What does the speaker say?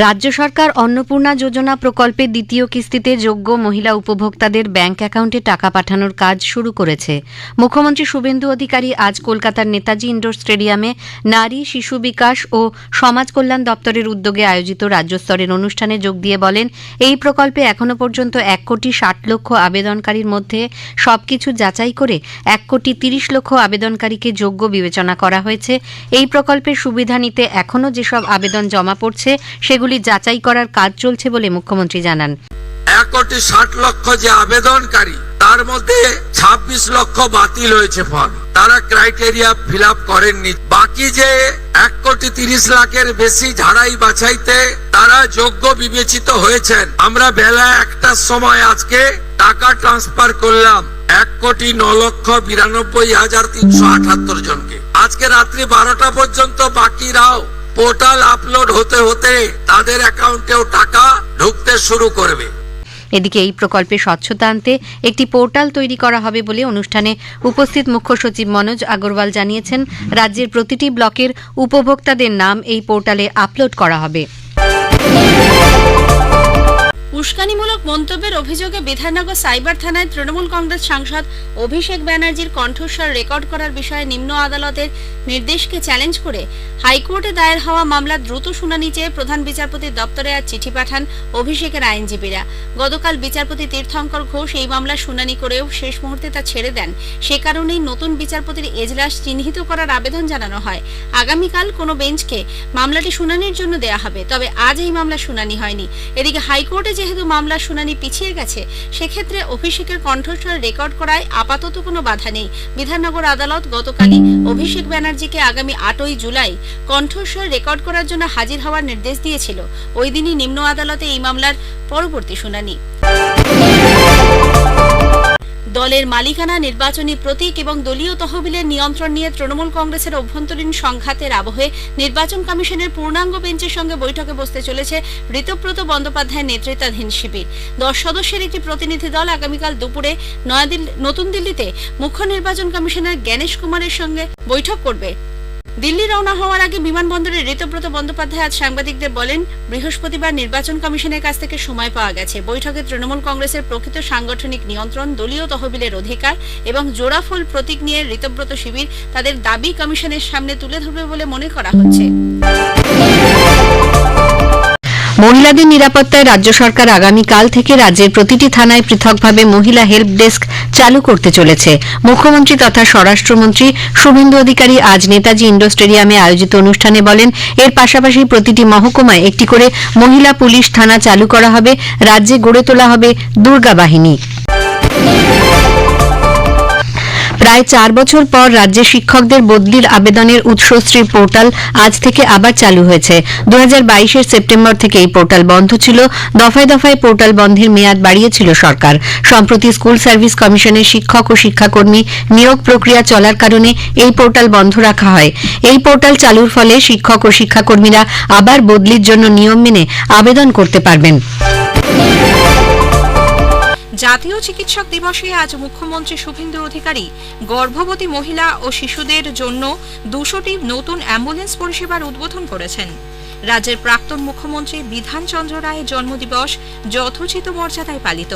রাজ্য সরকার অন্নপূর্ণা যোজনা প্রকল্পের দ্বিতীয় কিস্তিতে যোগ্য মহিলা উপভোক্তাদের ব্যাংক অ্যাকাউন্টে টাকা পাঠানোর কাজ শুরু করেছে। মুখ্যমন্ত্রী শুভেন্দু অধিকারী আজ কলকাতার নেতাজি ইন্ডোর স্টেডিয়ামে নারী, শিশু বিকাশ ও সমাজ কল্যাণ দপ্তরের উদ্যোগে আয়োজিত রাজ্যস্তরের অনুষ্ঠানে যোগ দিয়ে বলেন, এই প্রকল্পে এখনও পর্যন্ত 1,60,00,000 আবেদনকারীর মধ্যে সবকিছু যাচাই করে 1,30,00,000 আবেদনকারীকে যোগ্য বিবেচনা করা হয়েছে। এই প্রকল্পের সুবিধা নিতে এখনও যেসব আবেদন জমা পড়ছে সেগুলি যাচাই করার কাজ চলছে বলে মুখ্যমন্ত্রী জানান। 1,60,00,000 যে আবেদনকারী, তার মধ্যে 26,00,000 বাতিল হয়েছে ফর্ম, তারা ক্রাইটেরিয়া ফিল আপ করেননি। বাকি যে 1,30,00,000 বেশি ঝাড়াই বাছাইতে তারা যোগ্য বিবেচিত হয়েছেন। আমরা বেলা 1টার সময় আজকে টাকা ট্রান্সফার করলাম 1,09,92,378 জনকে। আজকে রাত্রি 12টা পর্যন্ত বাকিরাও পোর্টাল আপলোড হতে হতে তাদের অ্যাকাউন্টেও টাকা ঢুকতে শুরু করবে। এদিকে এই প্রকল্পে স্বচ্ছতা আনতে একটি পোর্টাল তৈরি করা হবে বলে অনুষ্ঠানে উপস্থিত মুখ্য সচিব মনোজ আগরওয়াল জানিয়েছেন। রাজ্যের প্রতিটি ব্লকের উপভোক্তাদের নাম এই পোর্টালে আপলোড করা হবে। উস্কানিমূলক মন্তব্যের অভিযোগে বিধাননগর সাইবার থানায় তৃণমূল কংগ্রেস সাংসদ অভিষেক ব্যানার্জির কণ্ঠস্বর রেকর্ড করার বিষয়ে নিম্ন আদালতের নির্দেশকে চ্যালেঞ্জ করে হাইকোর্টে দায়ের হওয়া মামলার দ্রুত শুনানি চেয়ে প্রধান বিচারপতির দপ্তরে আজ চিঠি পাঠান অভিষেকের আইনজীবীরা। গতকাল বিচারপতি তীর্থঙ্কর ঘোষ এই মামলার শুনানি করেও শেষ মুহূর্তে তা ছেড়ে দেন। সে কারণেই নতুন বিচারপতির এজলাস চিহ্নিত করার আবেদন জানানো হয়। আগামীকাল কোনো বেঞ্চকে মামলাটি শুনানির জন্য দেয়া হবে, তবে আজ এই মামলার শুনানি হয়নি। এদিকে হাইকোর্টে যেহেতু মামলার শুনানি পিছিয়ে গেছে, সেক্ষেত্রে অভিষেকের কণ্ঠস্বর রেকর্ড করায় আপাতত কোনো বাধা নেই। বিধাননগর আদালত গতকালই অভিষেক ব্যানার্জিকে আগামী 8ই জুলাই কণ্ঠস্বর রেকর্ড করার জন্য হাজির হওয়ার নির্দেশ দিয়েছিল। ওই দিনই নিম্ন আদালতে এই মামলার পরবর্তী শুনানি। দলের মালিকানা, নির্বাচনী প্রতীক এবং দলীয় তহবিলের নিয়ন্ত্রণ নিয়ে তৃণমূল কংগ্রেসের অভ্যন্তরীণ সংঘাতের আবহে নির্বাচন কমিশনের পূর্ণাঙ্গ বেঞ্চের সঙ্গে বৈঠকে বসতে চলেছে ঋতব্রত বন্দ্যোপাধ্যায়ের নেতৃত্বাধীন শিবির। 10 সদস্যের একটি প্রতিনিধি দল আগামীকাল দুপুরে নতুন দিল্লিতে মুখ্য নির্বাচন কমিশনার জ্ঞানেশ কুমারের সঙ্গে বৈঠক করবে। দিল্লি রওনা হওয়ার আগে বিমানবন্দরে ঋতব্রত বন্দ্যোপাধ্যায় আজ সাংবাদিকদের বলেন, বৃহস্পতিবার নির্বাচন কমিশনের কাছ থেকে সময় পাওয়া গেছে। বৈঠকে তৃণমূল কংগ্রেসের প্রকৃত সাংগঠনিক নিয়ন্ত্রণ, দলীয় তহবিলের অধিকার এবং জোড়াফুল প্রতীক নিয়ে ঋতব্রত শিবির তাদের দাবি কমিশনের সামনে তুলে ধরবে বলে মনে করা হচ্ছে। মহিলাদের নিরাপত্তায় রাজ্য সরকার আগামীকাল থেকে রাজ্যের প্রতিটি থানায় পৃথকভাবে মহিলা হেল্প ডেস্ক চালু করতে চলেছে। মুখ্যমন্ত্রী তথা স্বরাষ্ট্রমন্ত্রী শুভেন্দু অধিকারী আজ নেতাজি ইন্ডোর স্টেডিয়ামে আয়োজিত অনুষ্ঠানে বলেন, এর পাশাপাশি প্রতিটি মহকুমায় একটি করে মহিলা পুলিশ থানা চালু করা হবে। রাজ্যে গড়ে তোলা হবে দুর্গা বাহিনী। প্রায় 4 বছর পর রাজ্যে শিক্ষকদের বদলির আবেদনের উৎসশ্রী পোর্টাল আজ থেকে আবার চালু হয়েছে। 2022-এর সেপ্টেম্বর থেকে এই পোর্টাল বন্ধ ছিল। দফায় দফায় পোর্টাল বন্ধের মেয়াদ বাড়িয়েছিল সরকার। সম্প্রতি স্কুল সার্ভিস কমিশনের শিক্ষক ও শিক্ষাকর্মী নিয়োগ প্রক্রিয়া চলার কারণে এই পোর্টাল বন্ধ রাখা হয়। এই পোর্টাল চালুর ফলে শিক্ষক ও শিক্ষাকর্মীরা আবার বদলির জন্য নিয়ম মেনে আবেদন করতে পারবেন। জাতীয় চিকিৎসক দিবসে আজ মুখ্যমন্ত্রী শুভেন্দু অধিকারী গর্ভবতী মহিলা ও শিশুদের জন্য 200টি নতুন অ্যাম্বুলেন্স পরিষেবার উদ্বোধন করেছেন। রাজ্যের প্রাক্তন মুখ্যমন্ত্রী বিধানচন্দ্র রায়ের জন্মদিবস যথোচিত মর্যাদায় পালিত।